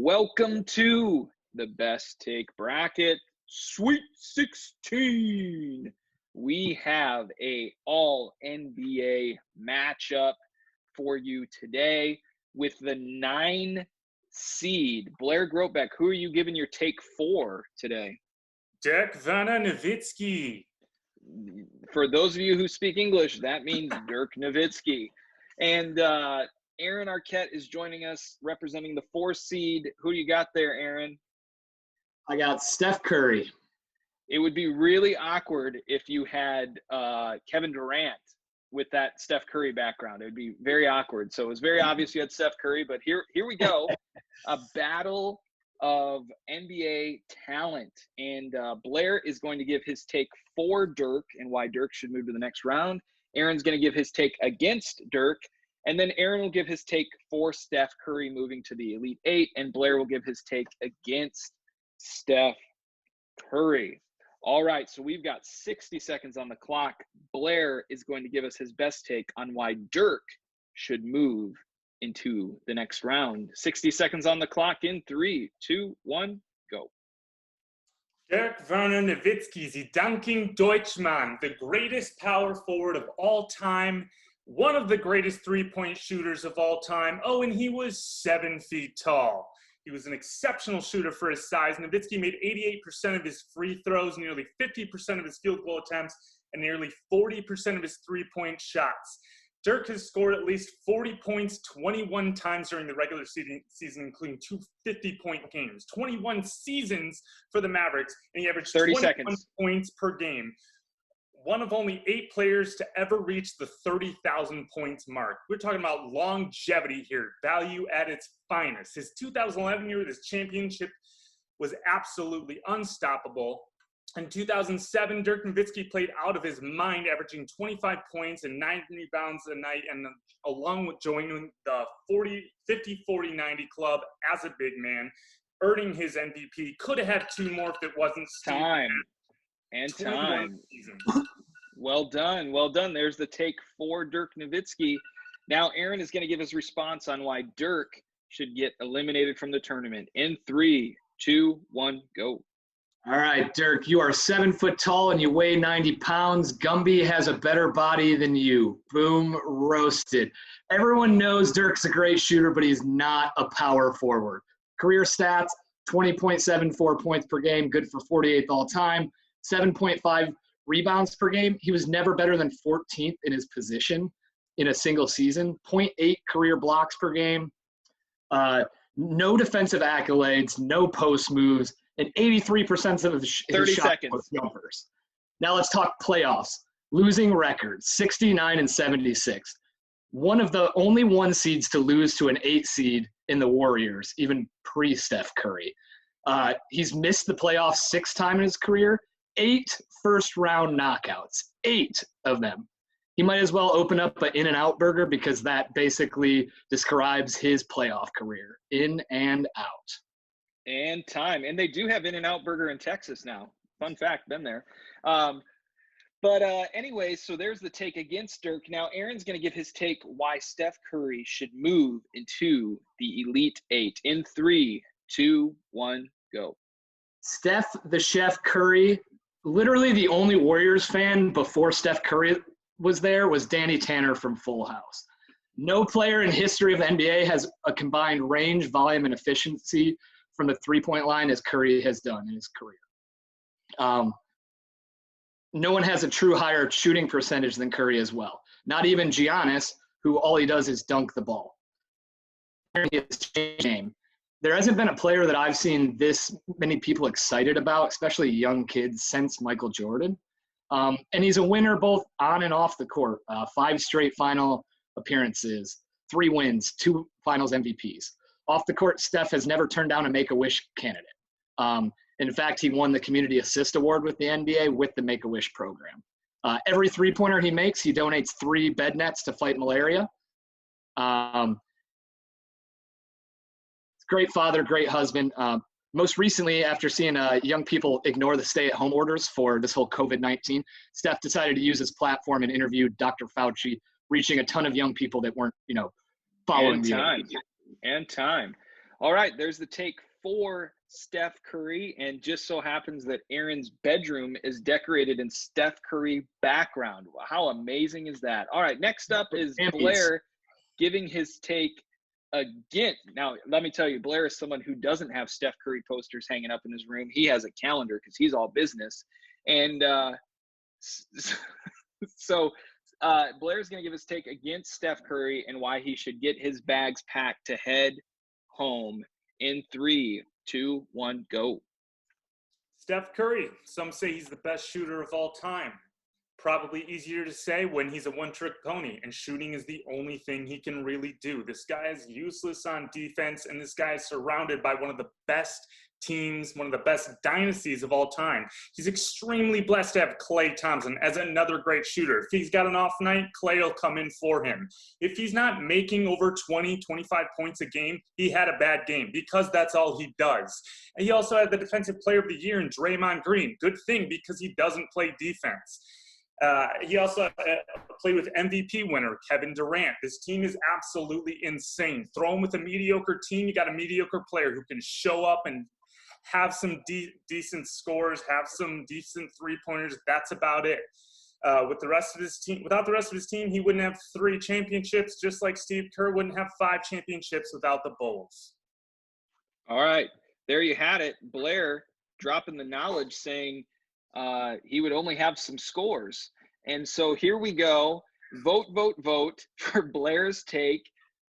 Welcome to the Best Take Bracket Sweet 16. We have a all NBA matchup for you today with the 9 seed. Blair Gropeck, who are you giving your take for today? Dirk Nowitzki. For those of you who speak English, that means Dirk Nowitzki. And Aaron Arquette is joining us representing the 4 seed. Who do you got there, Aaron? I got Steph Curry. It would be really awkward if you had Kevin Durant with that Steph Curry background. It would be very awkward. So it was very obvious you had Steph Curry, but here we go. A battle of NBA talent. And Blair is going to give his take for Dirk and why Dirk should move to the next round. Aaron's going to give his take against Dirk. And then Aaron will give his take for Steph Curry moving to the Elite 8. And Blair will give his take against Steph Curry. All right, so we've got 60 seconds on the clock. Blair is going to give us his best take on why Dirk should move into the next round. 60 seconds on the clock in 3, 2, 1, go. Dirk Nowitzki, the dunking Deutschmann, the greatest power forward of all time, one of the greatest three-point shooters of all time. Oh, and he was 7 feet tall. He was an exceptional shooter for his size. Nowitzki made 88% of his free throws, nearly 50% of his field goal attempts, and nearly 40% of his three-point shots. Dirk has scored at least 40 points 21 times during the regular season, including 2 50-point games. 21 seasons for the Mavericks, and he averaged 21 points per game. One of only 8 players to ever reach the 30,000 points mark. We're talking about longevity here, value at its finest. His 2011 year with his championship was absolutely unstoppable. In 2007, Dirk Nowitzki played out of his mind, averaging 25 points and 9 rebounds a night, and along with joining the 50-40-90 club as a big man, earning his MVP. Could have had 2 more if it wasn't time. Well done. Well done. There's the take for Dirk Nowitzki. Now Aaron is going to give his response on why Dirk should get eliminated from the tournament. In 3, 2, 1, go. All right, Dirk, you are 7 foot tall and you weigh 90 pounds. Gumby has a better body than you. Boom, roasted. Everyone knows Dirk's a great shooter, but he's not a power forward. Career stats, 20.74 points per game, good for 48th all time. 7.5 rebounds per game. He was never better than 14th in his position in a single season. 0.8 career blocks per game. No defensive accolades, no post moves, and 83% of his shots were jumpers. Now let's talk playoffs. Losing records, 69 and 76. One of the only 1 seeds to lose to an 8 seed in the Warriors, even pre-Steph Curry. He's missed the playoffs 6 times in his career. 8 first-round knockouts, 8 of them. He might as well open up an In-N-Out burger because that basically describes his playoff career, in and out. And time. And they do have In-N-Out burger in Texas now. Fun fact, been there. Anyway, so there's the take against Dirk. Now Aaron's going to give his take why Steph Curry should move into the Elite 8. In 3, 2, 1, go. Steph the Chef Curry. Literally the only Warriors fan before Steph Curry was there was Danny Tanner from Full House. No player in history of the NBA has a combined range, volume, and efficiency from the three-point line as Curry has done in his career. No one has a true higher shooting percentage than Curry as well. Not even Giannis, who all he does is dunk the ball. There hasn't been a player that I've seen this many people excited about, especially young kids, since Michael Jordan. And he's a winner both on and off the court. 5 straight final appearances, 3 wins, 2 finals MVPs. Off the court, Steph has never turned down a Make-A-Wish candidate. In fact, he won the Community Assist Award with the NBA with the Make-A-Wish program. Every three-pointer he makes, he donates 3 bed nets to fight malaria. Great father, great husband. Most recently, after seeing young people ignore the stay-at-home orders for this whole COVID-19, Steph decided to use his platform and interview Dr. Fauci, reaching a ton of young people that weren't, following the time. All right, there's the take for Steph Curry, and just so happens that Aaron's bedroom is decorated in Steph Curry background. How amazing is that? All right, next up is Blair giving his take again. Now, let me tell you, Blair is someone who doesn't have Steph Curry posters hanging up in his room. He has a calendar because he's all business. And so Blair's going to give his take against Steph Curry and why he should get his bags packed to head home in 3, 2, 1, go. Steph Curry. Some say he's the best shooter of all time. Probably easier to say when he's a one-trick pony and shooting is the only thing he can really do. This guy is useless on defense, and this guy is surrounded by one of the best teams, one of the best dynasties of all time. He's extremely blessed to have Klay Thompson as another great shooter. If he's got an off night, Klay will come in for him. If he's not making over 20, 25 points a game, he had a bad game because that's all he does. And he also had the Defensive Player of the Year in Draymond Green. Good thing because he doesn't play defense. He also played with MVP winner Kevin Durant. This team is absolutely insane. Throw him with a mediocre team, you got a mediocre player who can show up and have some decent scores, have some decent three-pointers. That's about it. With the rest of his team, without the rest of his team, he wouldn't have 3 championships, just like Steve Kerr wouldn't have 5 championships without the Bulls. All right, there you had it. Blair dropping the knowledge, saying he would only have some scores. And so here we go. Vote, vote, vote for Blair's take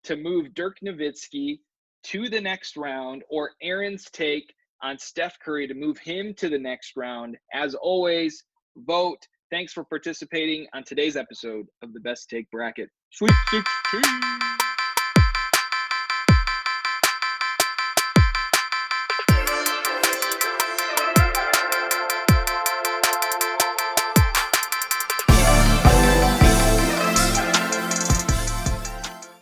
to move Dirk Nowitzki to the next round, or Aaron's take on Steph Curry to move him to the next round. As always, vote. Thanks for participating on today's episode of the Best Take Bracket. Sweet 16.